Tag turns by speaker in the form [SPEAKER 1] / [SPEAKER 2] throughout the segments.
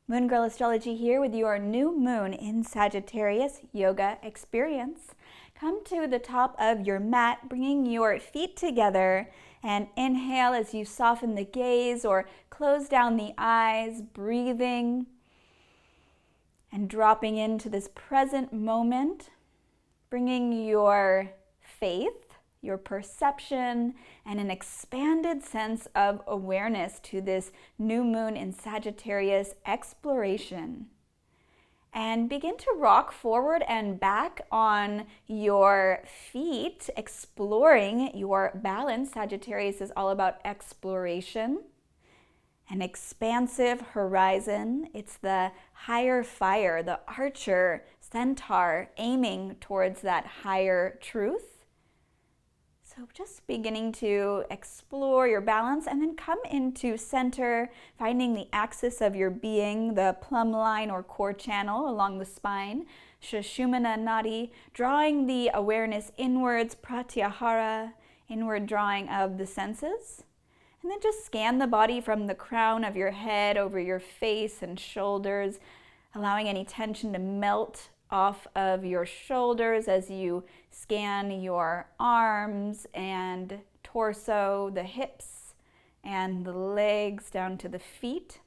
[SPEAKER 1] Moon Girl Astrology here with your new moon in Sagittarius yoga experience. Come to the top of your mat, bringing your feet together, and inhale as you soften the gaze or close down the eyes, breathing and dropping into this present moment, bringing your faith, your perception, and an expanded sense of awareness to this new moon in Sagittarius exploration. And begin to rock forward and back on your feet, exploring your balance. Sagittarius is all about exploration, an expansive horizon. It's the higher fire, the archer, centaur, aiming towards that higher truth. So just beginning to explore your balance and then come into center, finding the axis of your being, the plumb line or core channel along the spine, Sushumna Nadi, drawing the awareness inwards, Pratyahara, inward drawing of the senses. And then just scan the body from the crown of your head over your face and shoulders, allowing any tension to melt off of your shoulders as you scan your arms and torso, the hips and the legs down to the feet.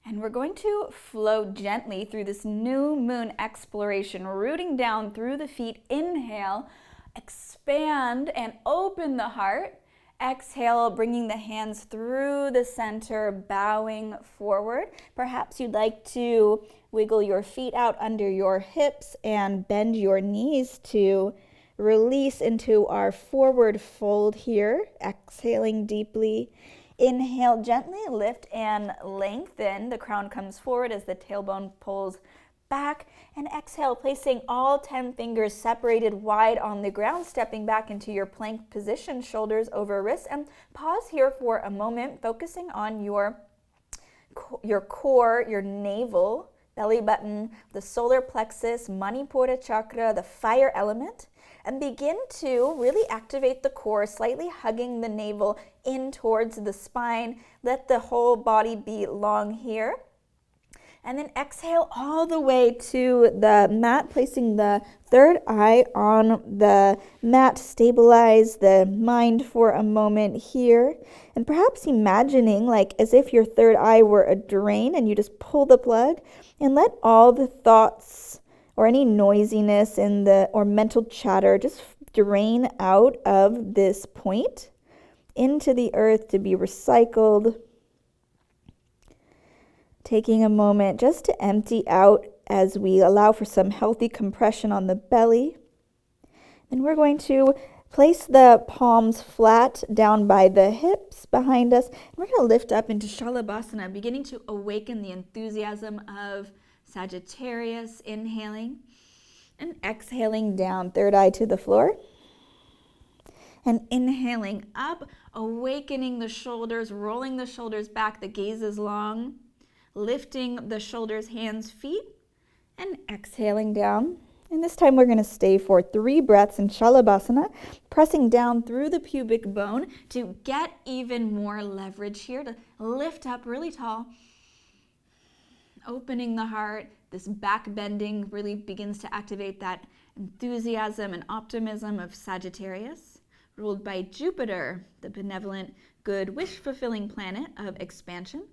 [SPEAKER 1] And we're going to flow gently through this new moon exploration, rooting down through the feet. Inhale, expand and open the heart. Exhale, bringing the hands through the center, bowing forward. Perhaps you'd like to wiggle your feet out under your hips and bend your knees to release into our forward fold here. Exhaling deeply. Inhale, gently lift and lengthen. The crown comes forward as the tailbone pulls back. And exhale, placing all 10 fingers separated wide on the ground, stepping back into your plank position, shoulders over wrists. And pause here for a moment, focusing on your core, your navel, belly button, the solar plexus, Manipura chakra, the fire element, and begin to really activate the core, slightly hugging the navel in towards the spine. Let the whole body be long here. And then exhale all the way to the mat, placing the third eye on the mat. Stabilize the mind for a moment here. And perhaps imagining like as if your third eye were a drain and you just pull the plug and let all the thoughts or any noisiness or mental chatter just drain out of this point into the earth to be recycled. Taking a moment just to empty out as we allow for some healthy compression on the belly. And we're going to place the palms flat down by the hips behind us. And we're going to lift up into Shalabhasana, beginning to awaken the enthusiasm of Sagittarius, inhaling and exhaling down, third eye to the floor. And inhaling up, awakening the shoulders, rolling the shoulders back, the gaze is long. Lifting the shoulders, hands, feet, and exhaling down. And this time we're going to stay for 3 breaths in Shalabhasana, pressing down through the pubic bone to get even more leverage here, to lift up really tall. Opening the heart, this back bending really begins to activate that enthusiasm and optimism of Sagittarius, ruled by Jupiter, the benevolent, good, wish-fulfilling planet of expansion.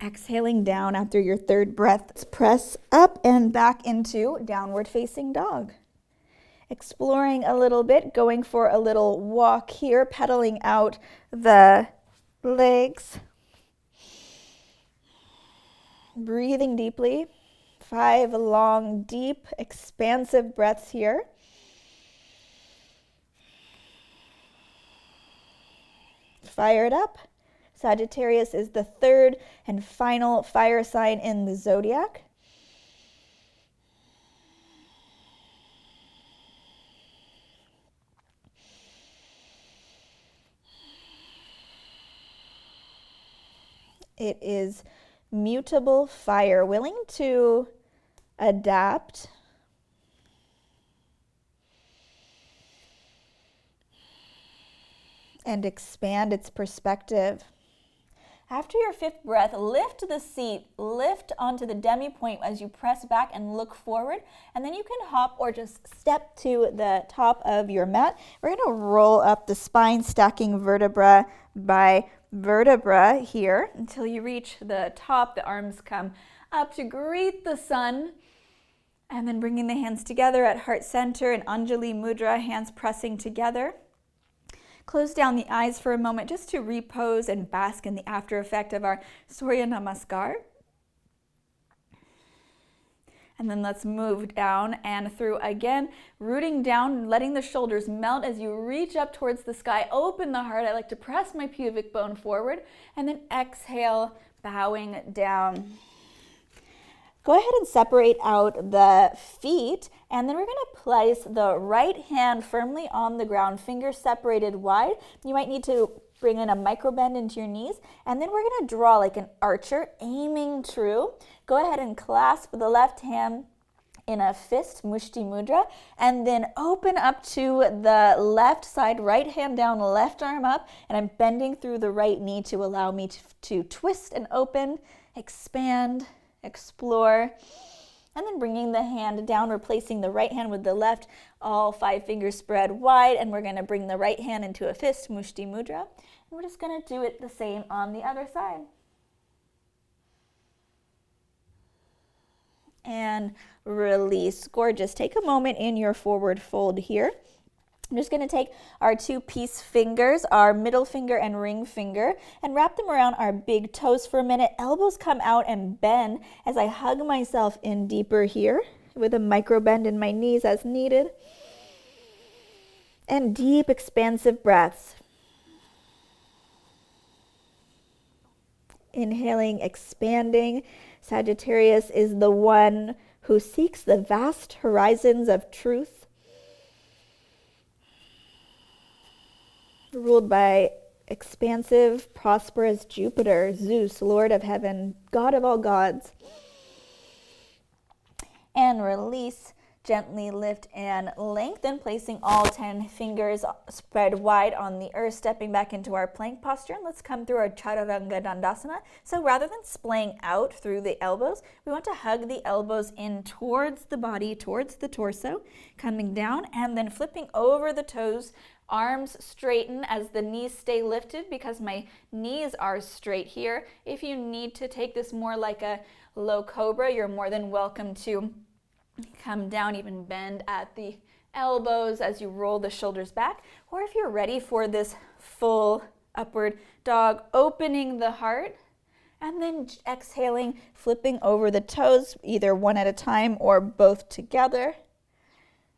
[SPEAKER 1] Exhaling down after your third breath. Press up and back into downward facing dog. Exploring a little bit, going for a little walk here, pedaling out the legs. Breathing deeply. 5 long, deep, expansive breaths here. Fire it up. Sagittarius is the third and final fire sign in the zodiac. It is mutable fire, willing to adapt and expand its perspective. After your 5th breath, lift the seat, lift onto the demi point as you press back and look forward, and then you can hop or just step to the top of your mat. We're going to roll up the spine, stacking vertebra by vertebra here until you reach the top. The arms come up to greet the sun, and then bringing the hands together at heart center in Anjali Mudra, hands pressing together. Close down the eyes for a moment just to repose and bask in the after effect of our Surya Namaskar. And then let's move down and through again, rooting down, letting the shoulders melt as you reach up towards the sky. Open the heart. I like to press my pubic bone forward, and then exhale, bowing down. Go ahead and separate out the feet, and then we're going to place the right hand firmly on the ground, fingers separated wide. You might need to bring in a micro bend into your knees, and then we're going to draw like an archer, aiming true. Go ahead and clasp the left hand in a fist, Mushti Mudra, and then open up to the left side, right hand down, left arm up, and I'm bending through the right knee to allow me to twist and open, expand, explore, and then bringing the hand down, replacing the right hand with the left, all 5 fingers spread wide, and we're going to bring the right hand into a fist, Mushti Mudra, and we're just going to do it the same on the other side. And release. Gorgeous. Take a moment in your forward fold here. I'm just going to take our 2 peace fingers, our middle finger and ring finger, and wrap them around our big toes for a minute. Elbows come out and bend as I hug myself in deeper here with a micro bend in my knees as needed. And deep expansive breaths. Inhaling, expanding. Sagittarius is the one who seeks the vast horizons of truth, ruled by expansive, prosperous Jupiter, Zeus, Lord of Heaven, God of all gods. And release, gently lift and lengthen, placing all 10 fingers spread wide on the earth, stepping back into our plank posture. And let's come through our Chaturanga Dandasana. So rather than splaying out through the elbows, we want to hug the elbows in towards the body, towards the torso, coming down and then flipping over the toes. Arms straighten as the knees stay lifted because my knees are straight here. If you need to take this more like a low cobra, you're more than welcome to come down, even bend at the elbows as you roll the shoulders back. Or if you're ready for this full upward dog, opening the heart and then exhaling, flipping over the toes, either one at a time or both together.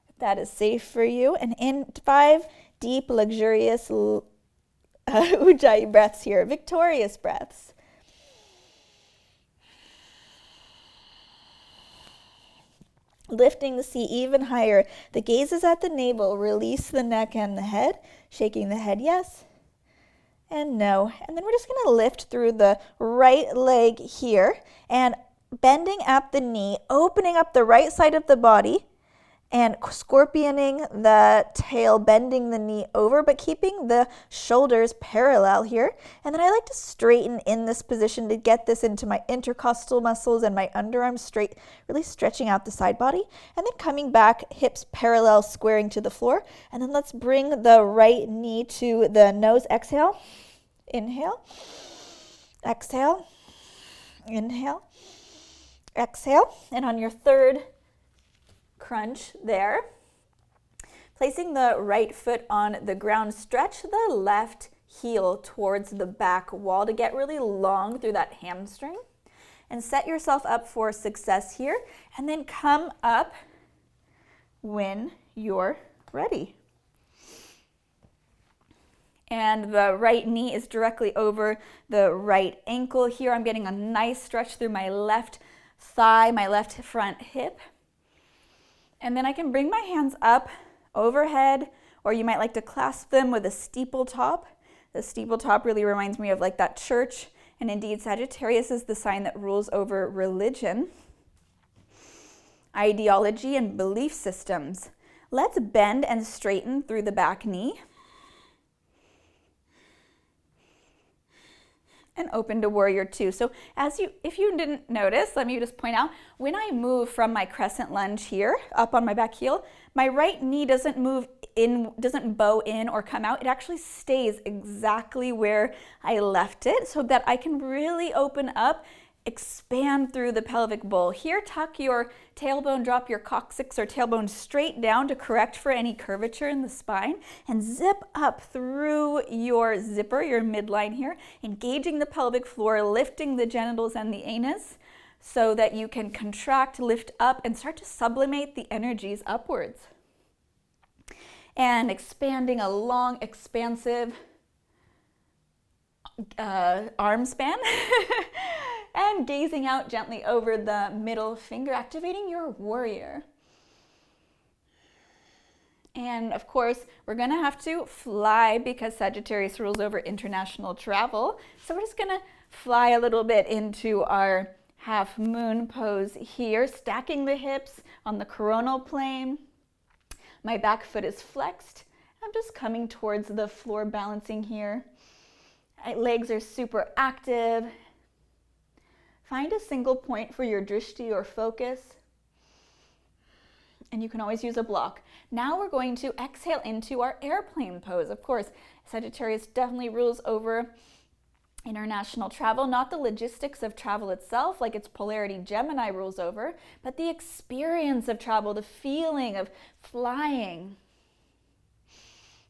[SPEAKER 1] If that is safe for you. And in 5 deep, luxurious Ujjayi breaths here, victorious breaths. Lifting the seat even higher. The gaze is at the navel. Release the neck and the head. Shaking the head yes and no. And then we're just going to lift through the right leg here and bending at the knee, opening up the right side of the body, and scorpioning the tail, bending the knee over, but keeping the shoulders parallel here. And then I like to straighten in this position to get this into my intercostal muscles and my underarms straight, really stretching out the side body. And then coming back, hips parallel, squaring to the floor. And then let's bring the right knee to the nose. Exhale, inhale, exhale, inhale, exhale. And on your third crunch there, placing the right foot on the ground, stretch the left heel towards the back wall to get really long through that hamstring and set yourself up for success here, and then come up when you're ready. And the right knee is directly over the right ankle here. I'm getting a nice stretch through my left thigh, my left front hip. And then I can bring my hands up overhead, or you might like to clasp them with a steeple top. The steeple top really reminds me of like that church. And indeed, Sagittarius is the sign that rules over religion, ideology, and belief systems. Let's bend and straighten through the back knee. and open to warrior two. So if you didn't notice, let me just point out, when I move from my crescent lunge here, up on my back heel, my right knee doesn't move in, doesn't bow in or come out. It actually stays exactly where I left it so that I can really open up, expand through the pelvic bowl. Here, tuck your tailbone, drop your coccyx or tailbone straight down to correct for any curvature in the spine, and zip up through your zipper, your midline here, engaging the pelvic floor, lifting the genitals and the anus so that you can contract, lift up, and start to sublimate the energies upwards. And expanding a long, expansive arm span. And gazing out gently over the middle finger, activating your warrior. And of course, we're gonna have to fly because Sagittarius rules over international travel. So we're just gonna fly a little bit into our half moon pose here, stacking the hips on the coronal plane. My back foot is flexed. I'm just coming towards the floor, balancing here. My legs are super active. Find a single point for your drishti or focus, and you can always use a block. Now we're going to exhale into our airplane pose. Of course, Sagittarius definitely rules over international travel, not the logistics of travel itself, like its polarity Gemini rules over, but the experience of travel, the feeling of flying,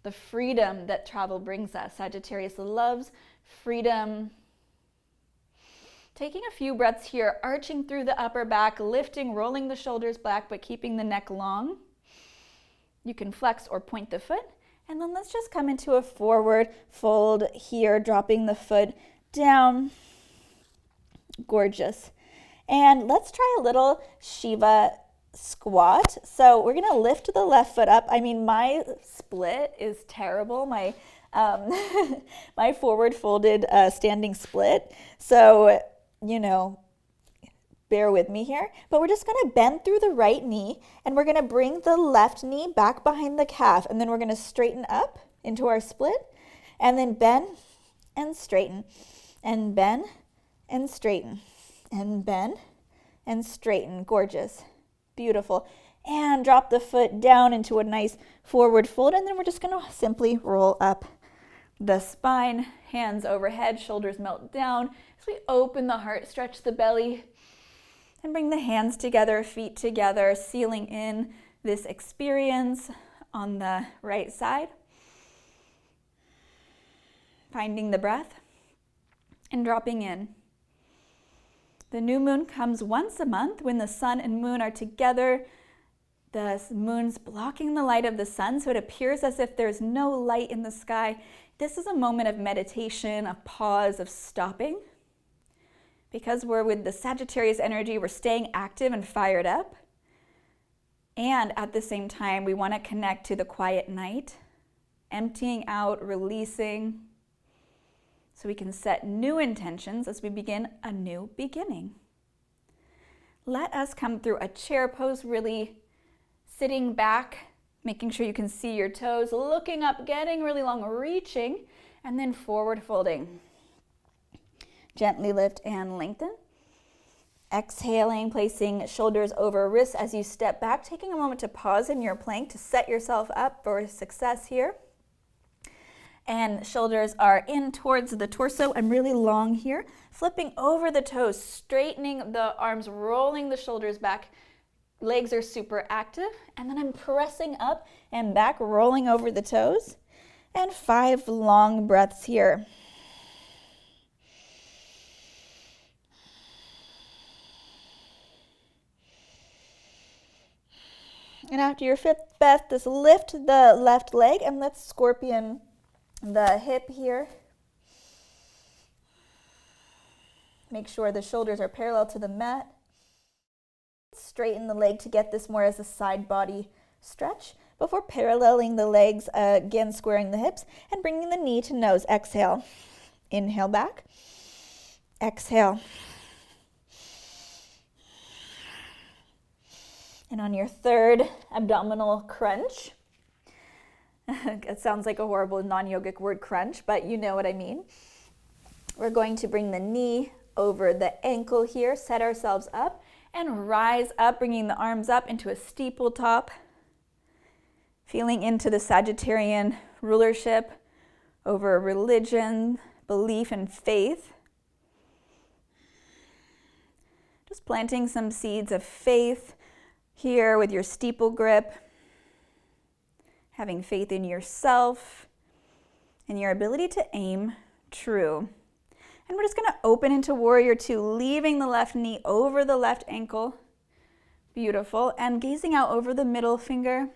[SPEAKER 1] the freedom that travel brings us. Sagittarius loves freedom. Taking a few breaths here, arching through the upper back, lifting, rolling the shoulders back, but keeping the neck long. You can flex or point the foot. And then let's just come into a forward fold here, dropping the foot down. Gorgeous. And let's try a little Shiva Squat. So we're gonna lift the left foot up. I mean, my split is terrible. My my forward folded standing split. So, you know, bear with me here, but we're just gonna bend through the right knee and we're gonna bring the left knee back behind the calf, and then we're gonna straighten up into our split and then bend and straighten and bend and straighten and bend and straighten. Gorgeous, beautiful. And drop the foot down into a nice forward fold, and then we're just gonna simply roll up the spine, hands overhead, shoulders melt down. As we open the heart, stretch the belly, and bring the hands together, feet together, sealing in this experience on the right side. Finding the breath and dropping in. The new moon comes once a month when the sun and moon are together. The moon's blocking the light of the sun, so it appears as if there's no light in the sky. This is a moment of meditation, a pause, of stopping. Because we're with the Sagittarius energy, we're staying active and fired up. And at the same time, we want to connect to the quiet night, emptying out, releasing, so we can set new intentions as we begin a new beginning. Let us come through a chair pose, really sitting back, making sure you can see your toes, looking up, getting really long, reaching, and then forward folding. Gently lift and lengthen. Exhaling, placing shoulders over wrists as you step back, taking a moment to pause in your plank to set yourself up for success here. And shoulders are in towards the torso and really long here. Flipping over the toes, straightening the arms, rolling the shoulders back. Legs are super active, and then I'm pressing up and back, rolling over the toes, and 5 long breaths here. And after your 5th breath, just lift the left leg and let's scorpion the hip here. Make sure the shoulders are parallel to the mat. Straighten the leg to get this more as a side body stretch before paralleling the legs, again squaring the hips and bringing the knee to nose. Exhale, inhale back, exhale. And on your 3rd abdominal crunch, it sounds like a horrible non-yogic word, crunch, but you know what I mean. We're going to bring the knee over the ankle here, set ourselves up, and rise up, bringing the arms up into a steeple top, feeling into the Sagittarian rulership over religion, belief, and faith. Just planting some seeds of faith here with your steeple grip, having faith in yourself and your ability to aim true. And we're just going to open into Warrior Two, leaving the left knee over the left ankle. Beautiful. And gazing out over the middle finger.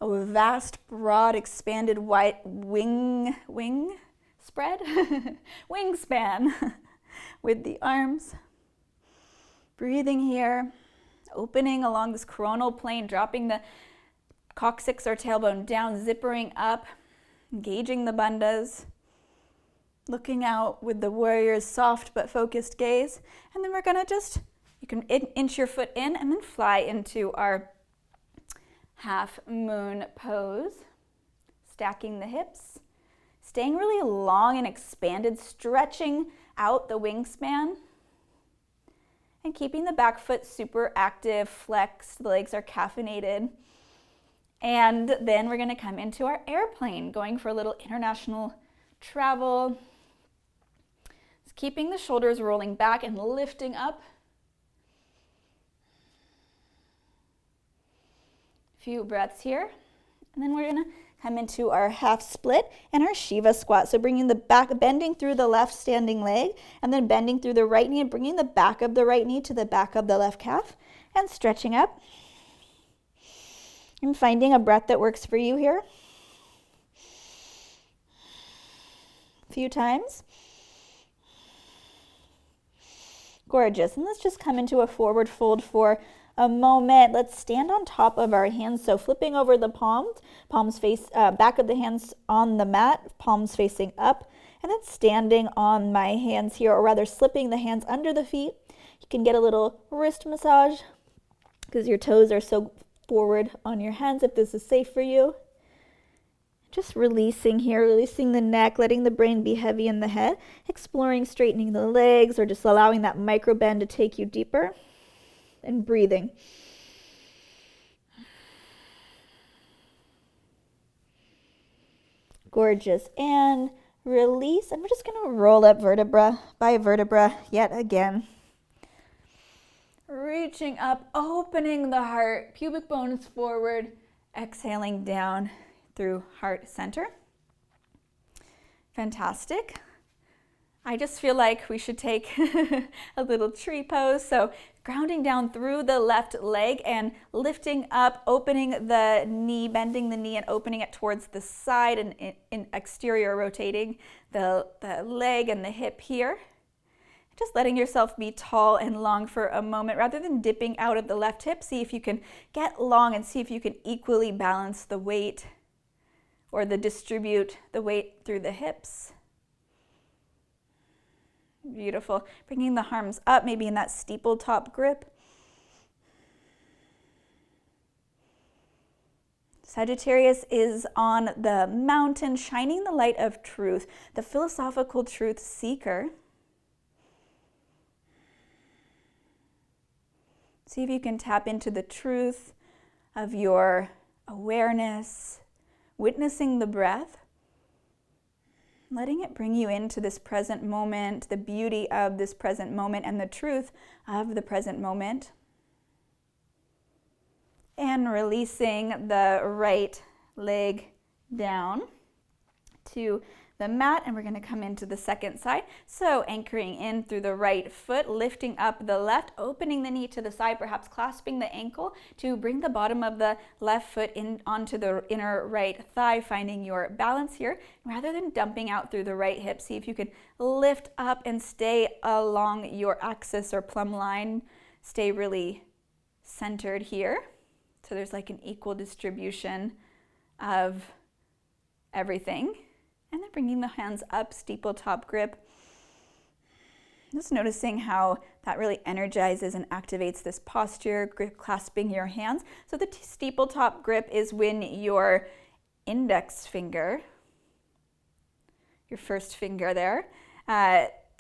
[SPEAKER 1] A vast, broad, expanded white wing spread? Wingspan with the arms. Breathing here. Opening along this coronal plane, dropping the coccyx or tailbone down, zippering up, engaging the bandhas. Looking out with the warrior's soft but focused gaze. And then we're going to just, you can inch your foot in and then fly into our half moon pose. Stacking the hips. Staying really long and expanded, stretching out the wingspan. And keeping the back foot super active, flexed, the legs are caffeinated. And then we're going to come into our airplane, going for a little international travel. Keeping the shoulders rolling back and lifting up. A few breaths here. And then we're going to come into our half split and our Shiva Squat. So bringing the back, bending through the left standing leg, and then bending through the right knee and bringing the back of the right knee to the back of the left calf and stretching up. And finding a breath that works for you here. A few times. Gorgeous. And let's just come into a forward fold for a moment. Let's stand on top of our hands. So flipping over the palms face, back of the hands on the mat, palms facing up, and then standing on my hands here, or rather slipping the hands under the feet. You can get a little wrist massage because your toes are so forward on your hands if this is safe for you. Just releasing here, releasing the neck, letting the brain be heavy in the head, exploring straightening the legs or just allowing that micro bend to take you deeper, and breathing. Gorgeous. And release. And we're just going to roll up vertebra by vertebra yet again. Reaching up, opening the heart, pubic bones forward, exhaling down through heart center. Fantastic. I just feel like we should take a little tree pose. So grounding down through the left leg and lifting up, opening the knee, bending the knee and opening it towards the side and in exterior rotating the leg and the hip here. Just letting yourself be tall and long for a moment rather than dipping out of the left hip. See if you can get long and see if you can equally balance the weight or distribute the weight through the hips. Beautiful. Bringing the arms up, maybe in that steeple top grip. Sagittarius is on the mountain, shining the light of truth, the philosophical truth seeker. See if you can tap into the truth of your awareness, witnessing the breath, letting it bring you into this present moment, the beauty of this present moment and the truth of the present moment. And releasing the right leg down to the mat, and we're going to come into the second side. So anchoring in through the right foot, lifting up the left, opening the knee to the side, perhaps clasping the ankle to bring the bottom of the left foot in onto the inner right thigh, finding your balance here. Rather than dumping out through the right hip, see if you can lift up and stay along your axis or plumb line. Stay really centered here. So there's like an equal distribution of everything. And then bringing the hands up, steeple top grip. Just noticing how that really energizes and activates this posture, grip, clasping your hands. So the steeple top grip is when your index finger, your first finger there,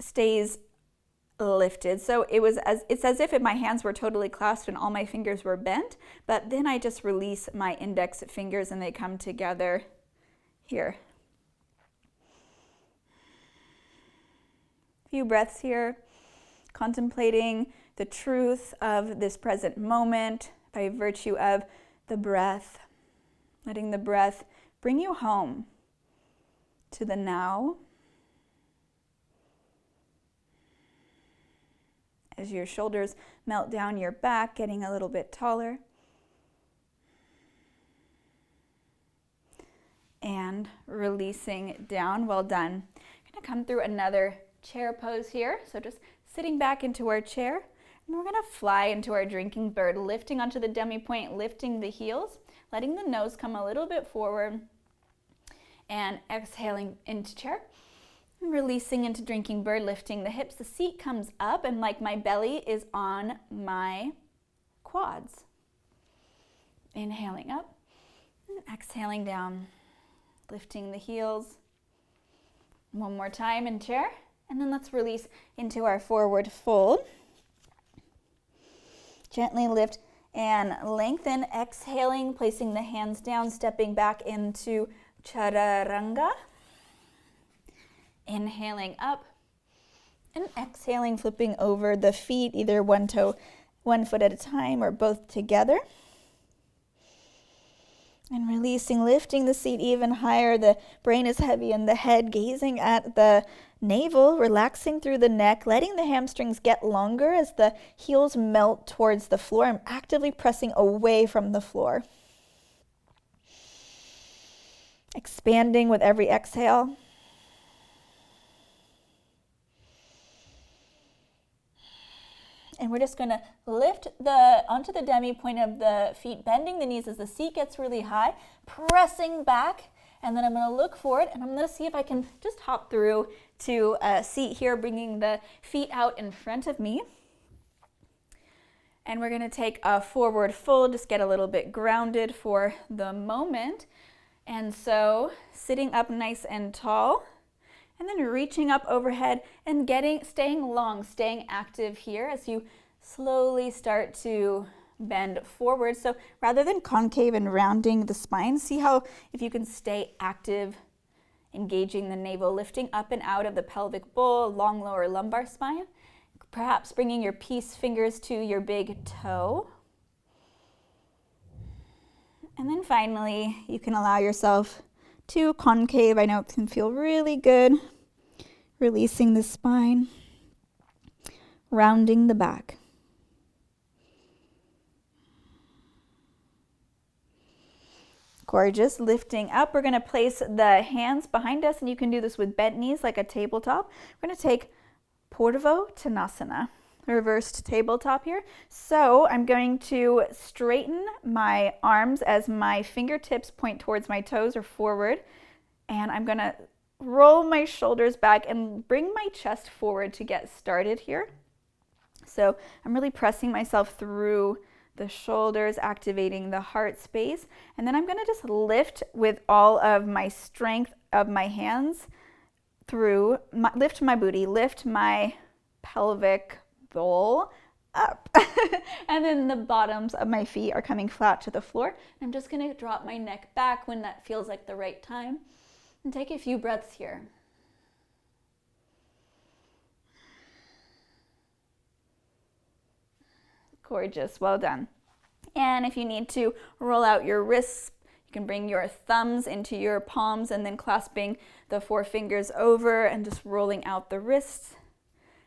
[SPEAKER 1] stays lifted. So it's as if my hands were totally clasped and all my fingers were bent, but then I just release my index fingers and they come together here. A few breaths here, contemplating the truth of this present moment by virtue of the breath, letting the breath bring you home to the now. As your shoulders melt down your back, getting a little bit taller. And releasing down. Well done. I'm going to come through another chair pose here. So just sitting back into our chair. And we're going to fly into our drinking bird, lifting onto the demi-point, lifting the heels, letting the nose come a little bit forward, and exhaling into chair. Releasing into drinking bird, lifting the hips. The seat comes up and like my belly is on my quads. Inhaling up and exhaling down. Lifting the heels. One more time in chair. And then let's release into our forward fold. Gently lift and lengthen. Exhaling, placing the hands down, stepping back into Chaturanga. Inhaling up and exhaling, flipping over the feet, either one foot at a time or both together. And releasing, lifting the seat even higher. The brain is heavy in the head, gazing at the navel, relaxing through the neck, letting the hamstrings get longer as the heels melt towards the floor. I'm actively pressing away from the floor. Expanding with every exhale. And we're just going to lift onto the demi-point of the feet, bending the knees as the seat gets really high, pressing back, and then I'm going to look forward, and I'm going to see if I can just hop through to a seat here, bringing the feet out in front of me. And we're going to take a forward fold, just get a little bit grounded for the moment. And so sitting up nice and tall. And then reaching up overhead and staying long, staying active here as you slowly start to bend forward. So rather than concave and rounding the spine, see how if you can stay active, engaging the navel, lifting up and out of the pelvic bowl, long lower lumbar spine, perhaps bringing your peace fingers to your big toe. And then finally, you can allow yourself to concave. I know it can feel really good. Releasing the spine, rounding the back. Gorgeous. Lifting up, we're going to place the hands behind us, and you can do this with bent knees like a tabletop. We're going to take Purdhottanasana, reversed tabletop here. So I'm going to straighten my arms as my fingertips point towards my toes or forward, and I'm going to roll my shoulders back and bring my chest forward to get started here. So I'm really pressing myself through the shoulders, activating the heart space. And then I'm going to just lift with all of my strength of my hands lift my booty, lift my pelvic bowl up. And then the bottoms of my feet are coming flat to the floor. I'm just going to drop my neck back when that feels like the right time. And take a few breaths here. Gorgeous, well done. And if you need to roll out your wrists, you can bring your thumbs into your palms and then clasping the forefingers over and just rolling out the wrists.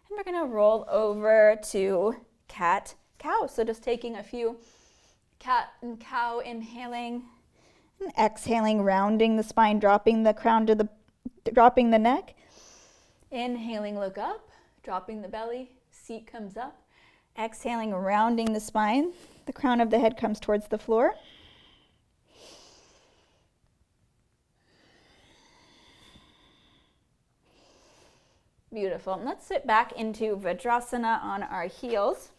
[SPEAKER 1] And we're going to roll over to cat, cow. So just taking a few cat and cow, inhaling. And exhaling, rounding the spine, dropping the neck. Inhaling, look up, dropping the belly, seat comes up. Exhaling, rounding the spine. The crown of the head comes towards the floor. Beautiful. And let's sit back into Vajrasana on our heels.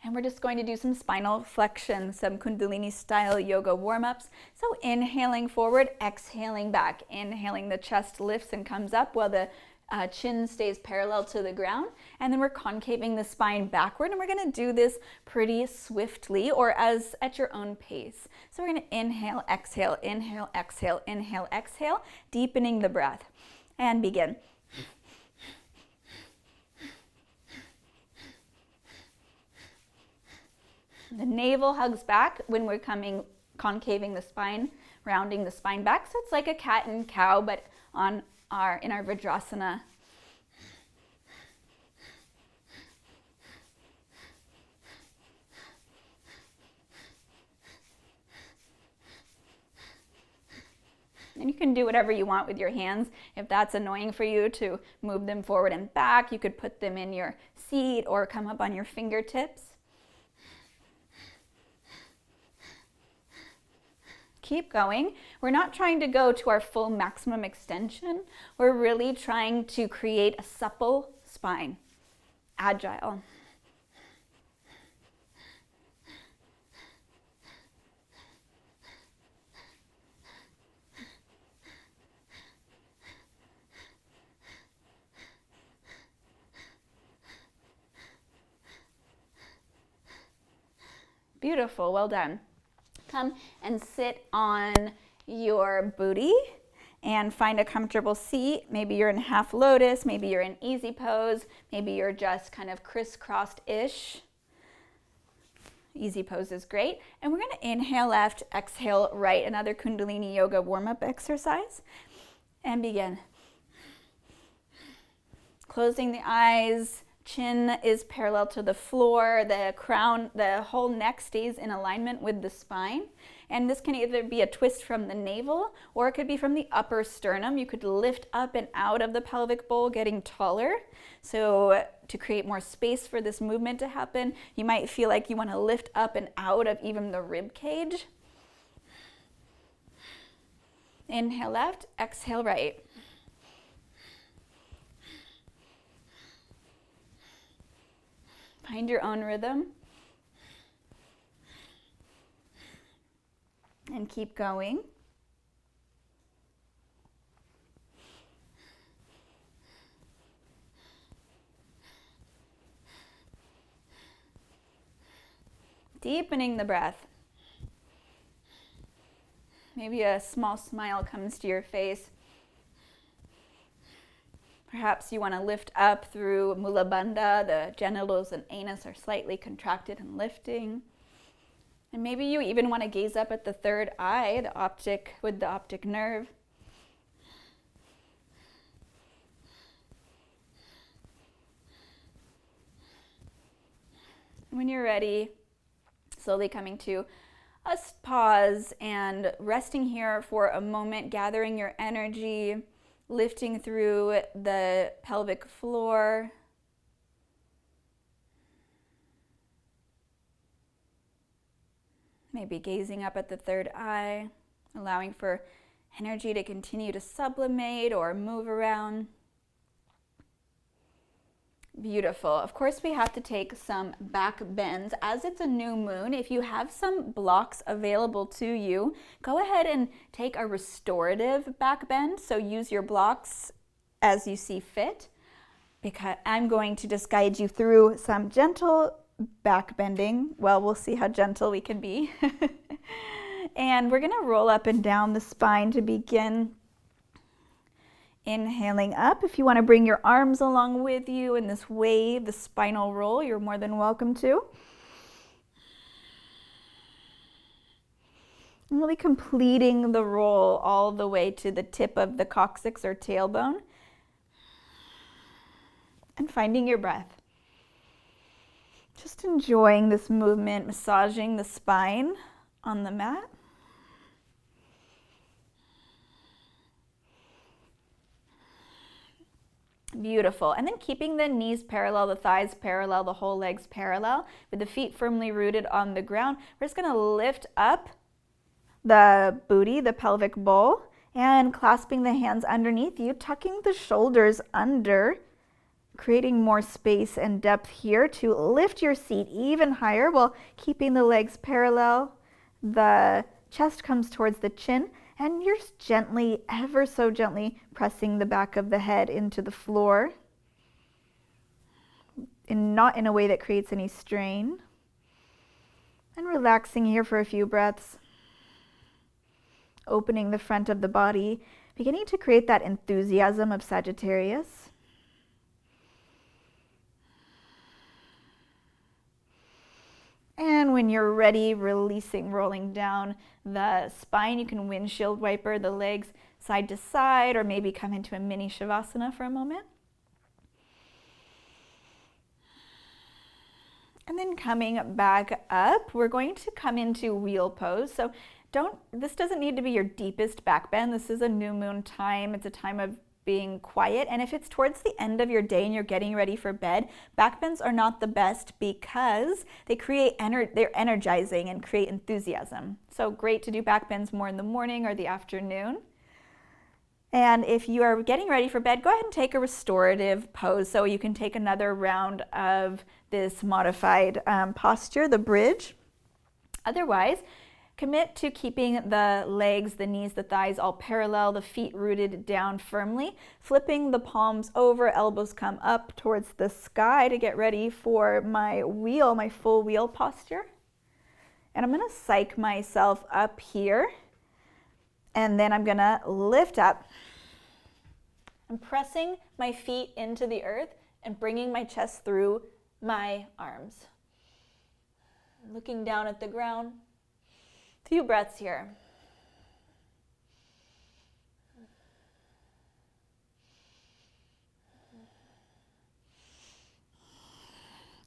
[SPEAKER 1] And we're just going to do some spinal flexion, some Kundalini style yoga warm-ups. So inhaling forward, exhaling back. Inhaling, the chest lifts and comes up while the chin stays parallel to the ground. And then we're concaving the spine backward, and we're gonna do this pretty swiftly or as at your own pace. So we're gonna inhale, exhale, inhale, exhale, inhale, exhale, deepening the breath. And begin. The navel hugs back when we're concaving the spine, rounding the spine back. So it's like a cat and cow, but in our Vajrasana. And you can do whatever you want with your hands. If that's annoying for you to move them forward and back, you could put them in your seat or come up on your fingertips. Keep going. We're not trying to go to our full maximum extension. We're really trying to create a supple spine, agile. Beautiful, well done. Come and sit on your booty and find a comfortable seat. Maybe you're in half lotus, maybe you're in easy pose, maybe you're just kind of crisscrossed-ish. Easy pose is great. And we're gonna inhale left, exhale right, another Kundalini yoga warm-up exercise. And begin. Closing the eyes. Chin is parallel to the floor, the crown, the whole neck stays in alignment with the spine. And this can either be a twist from the navel or it could be from the upper sternum. You could lift up and out of the pelvic bowl, getting taller. So to create more space for this movement to happen, you might feel like you want to lift up and out of even the rib cage. Inhale left, exhale right. Find your own rhythm and keep going. Deepening the breath. Maybe a small smile comes to your face. Perhaps you want to lift up through Mula Bandha. The genitals and anus are slightly contracted and lifting. And maybe you even want to gaze up at the third eye, the optic nerve. When you're ready, slowly coming to a pause and resting here for a moment, gathering your energy, lifting through the pelvic floor. Maybe gazing up at the third eye, allowing for energy to continue to sublimate or move around. Beautiful. Of course, we have to take some back bends. As it's a new moon, if you have some blocks available to you, go ahead and take a restorative back bend. So use your blocks as you see fit, because I'm going to just guide you through some gentle back bending. Well, we'll see how gentle we can be. And we're going to roll up and down the spine to begin. Inhaling up. If you want to bring your arms along with you in this wave, the spinal roll, you're more than welcome to. And really completing the roll all the way to the tip of the coccyx or tailbone. And finding your breath. Just enjoying this movement, massaging the spine on the mat. Beautiful. And then keeping the knees parallel, the thighs parallel, the whole legs parallel, with the feet firmly rooted on the ground. We're just going to lift up the booty, the pelvic bowl, and clasping the hands underneath you, tucking the shoulders under creating more space and depth here to lift your seat even higher while keeping the legs parallel. The chest comes towards the chin, and you're just gently, ever so gently, pressing the back of the head into the floor, and not in a way that creates any strain. And relaxing here for a few breaths. Opening the front of the body, beginning to create that enthusiasm of Sagittarius. And when you're ready, releasing, rolling down the spine. You can windshield wiper the legs side to side, or maybe come into a mini Shavasana for a moment. And then coming back up, we're going to come into wheel pose. So this doesn't need to be your deepest back bend. This is a new moon time. It's a time of being quiet. And if it's towards the end of your day and you're getting ready for bed, back bends are not the best because they they're energizing and create enthusiasm. So great to do back bends more in the morning or the afternoon. And if you are getting ready for bed, go ahead and take a restorative pose. So you can take another round of this modified posture, the bridge. Otherwise, commit to keeping the legs, the knees, the thighs all parallel, the feet rooted down firmly, flipping the palms over, elbows come up towards the sky to get ready for my full wheel posture. And I'm gonna psych myself up here, and then I'm gonna lift up. I'm pressing my feet into the earth and bringing my chest through my arms. Looking down at the ground. Few breaths here.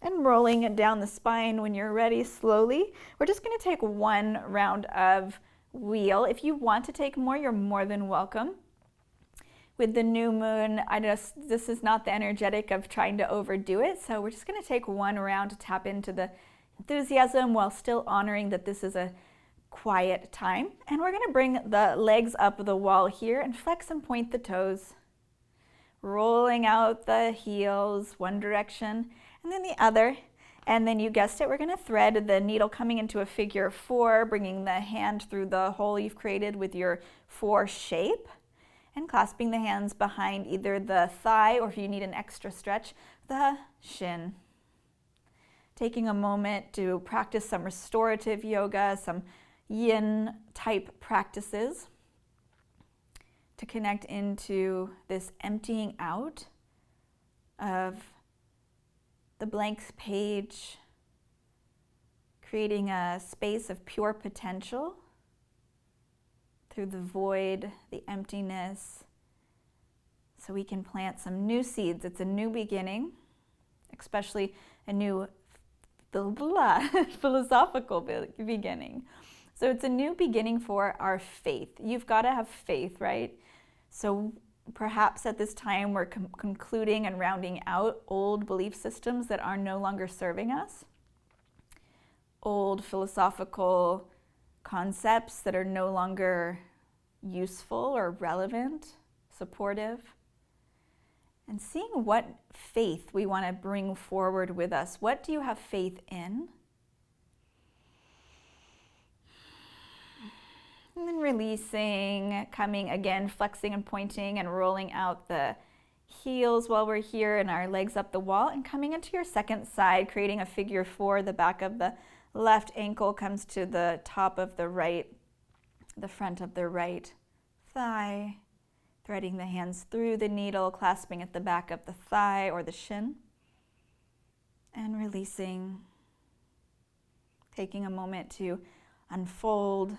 [SPEAKER 1] And rolling it down the spine when you're ready slowly. We're just going to take one round of wheel. If you want to take more, you're more than welcome. With the new moon, this is not the energetic of trying to overdo it. So we're just going to take one round to tap into the enthusiasm while still honoring that this is a quiet time. And we're going to bring the legs up the wall here and flex and point the toes, rolling out the heels one direction and then the other. And then you guessed it, we're going to thread the needle coming into a figure 4, bringing the hand through the hole you've created with your 4 shape, and clasping the hands behind either the thigh, or if you need an extra stretch, the shin. Taking a moment to practice some restorative yoga, some yin type practices to connect into this emptying out of the blank page, creating a space of pure potential through the void, the emptiness, so we can plant some new seeds. It's a new beginning, especially a new philosophical beginning. So it's a new beginning for our faith. You've got to have faith, right? So perhaps at this time we're concluding and rounding out old belief systems that are no longer serving us, old philosophical concepts that are no longer useful or relevant, supportive, and seeing what faith we want to bring forward with us. What do you have faith in? And then releasing, coming again, flexing and pointing and rolling out the heels while we're here and our legs up the wall, and coming into your second side, creating a figure 4. The back of the left ankle comes to the top of the right, the front of the right thigh, threading the hands through the needle, clasping at the back of the thigh or the shin, and releasing, taking a moment to unfold,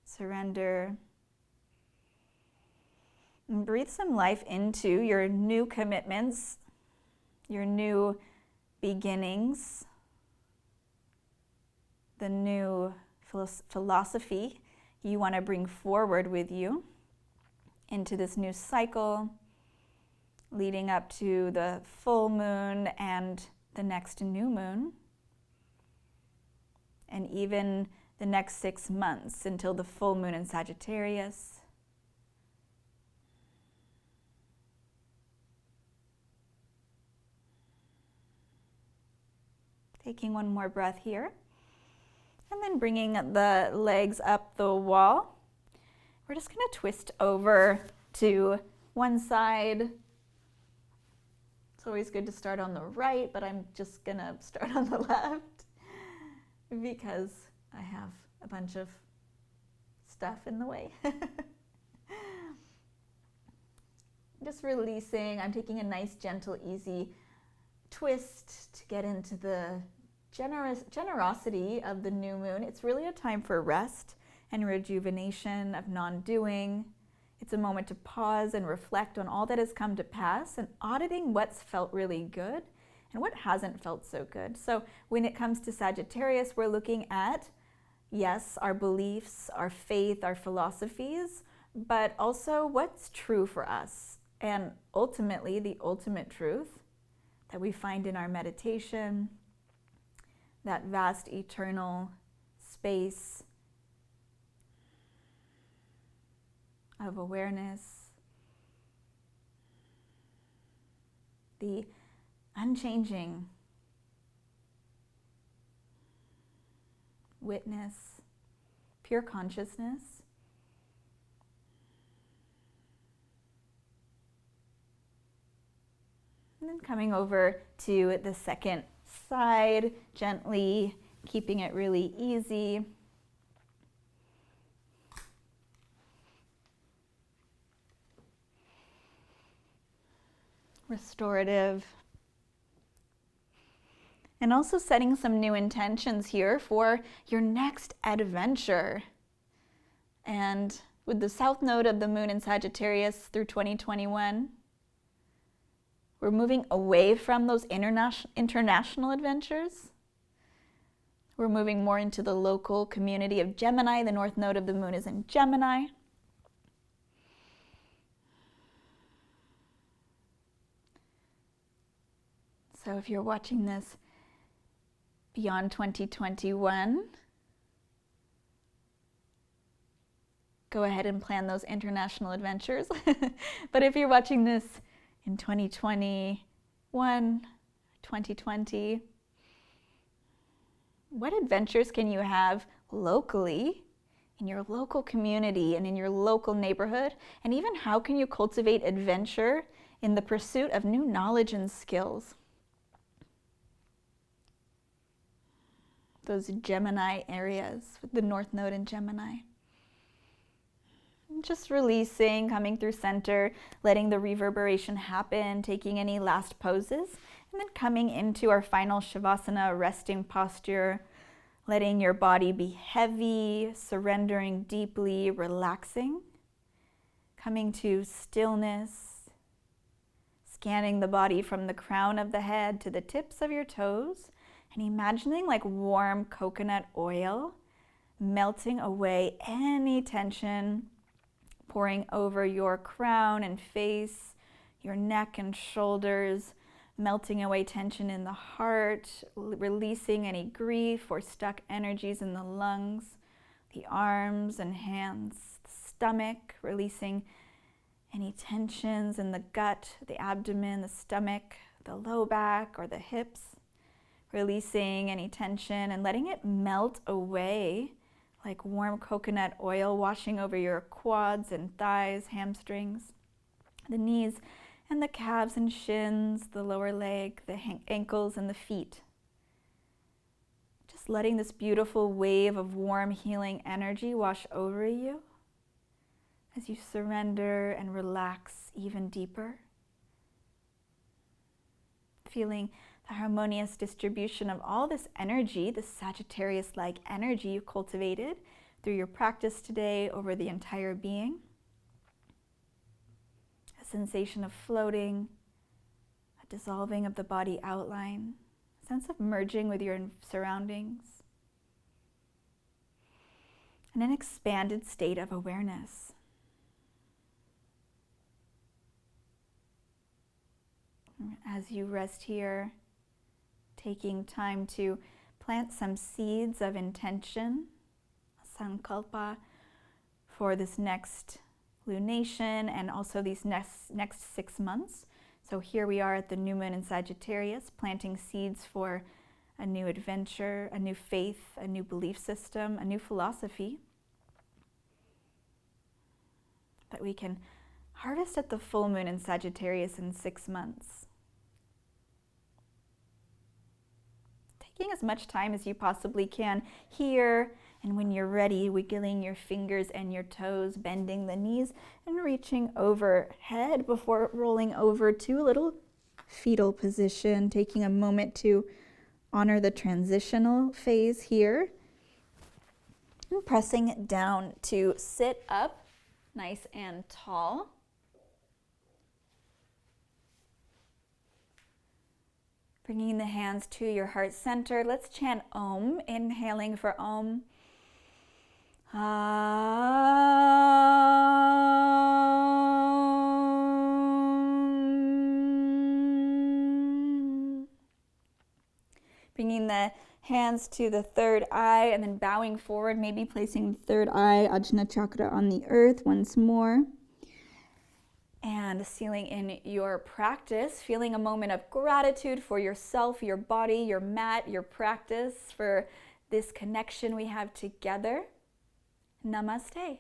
[SPEAKER 1] surrender, and breathe some life into your new commitments, your new beginnings, the new philosophy you want to bring forward with you into this new cycle leading up to the full moon and the next new moon, and even the next 6 months until the full moon in Sagittarius. Taking one more breath here. And then bringing the legs up the wall. We're just going to twist over to one side. It's always good to start on the right, but I'm just going to start on the left because I have a bunch of stuff in the way. Just releasing. I'm taking a nice, gentle, easy twist to get into the generosity of the new moon. It's really a time for rest and rejuvenation, of non-doing. It's a moment to pause and reflect on all that has come to pass and auditing what's felt really good and what hasn't felt so good. So when it comes to Sagittarius, we're looking at, yes, our beliefs, our faith, our philosophies, but also what's true for us. And ultimately, the ultimate truth that we find in our meditation, that vast eternal space of awareness, the unchanging witness, pure consciousness. And then coming over to the second side, gently keeping it really easy. Restorative. And also setting some new intentions here for your next adventure. And with the south node of the moon in Sagittarius through 2021, we're moving away from those international adventures. We're moving more into the local community of Gemini. The north node of the moon is in Gemini. So if you're watching this beyond 2021, go ahead and plan those international adventures. But if you're watching this in 2021, 2020, what adventures can you have locally, in your local community and in your local neighborhood? And even how can you cultivate adventure in the pursuit of new knowledge and skills? Those Gemini areas with the north node in Gemini. Just releasing, coming through center, letting the reverberation happen, taking any last poses, and then coming into our final Shavasana, resting posture, letting your body be heavy, surrendering deeply, relaxing, coming to stillness, scanning the body from the crown of the head to the tips of your toes, and imagining like warm coconut oil melting away any tension, pouring over your crown and face, your neck and shoulders, melting away tension in the heart, releasing any grief or stuck energies in the lungs, the arms and hands, the stomach, releasing any tensions in the gut, the abdomen, the stomach, the low back or the hips, releasing any tension and letting it melt away like warm coconut oil, washing over your quads and thighs, hamstrings, the knees and the calves and shins, the lower leg, the ankles and the feet. Just letting this beautiful wave of warm healing energy wash over you as you surrender and relax even deeper. Feeling the harmonious distribution of all this energy, this Sagittarius-like energy you cultivated through your practice today over the entire being. A sensation of floating, a dissolving of the body outline, a sense of merging with your surroundings, and an expanded state of awareness. As you rest here, taking time to plant some seeds of intention, sankalpa, for this next lunation and also these next 6 months. So here we are at the new moon in Sagittarius, planting seeds for a new adventure, a new faith, a new belief system, a new philosophy that we can harvest at the full moon in Sagittarius in 6 months. Taking as much time as you possibly can here, and when you're ready, wiggling your fingers and your toes, bending the knees, and reaching overhead before rolling over to a little fetal position, taking a moment to honor the transitional phase here, and pressing down to sit up nice and tall. Bringing the hands to your heart center. Let's chant Om, inhaling for Om. Bringing the hands to the third eye and then bowing forward, maybe placing the third eye, Ajna Chakra, on the earth once more. And sealing in your practice, feeling a moment of gratitude for yourself, your body, your mat, your practice, for this connection we have together. Namaste.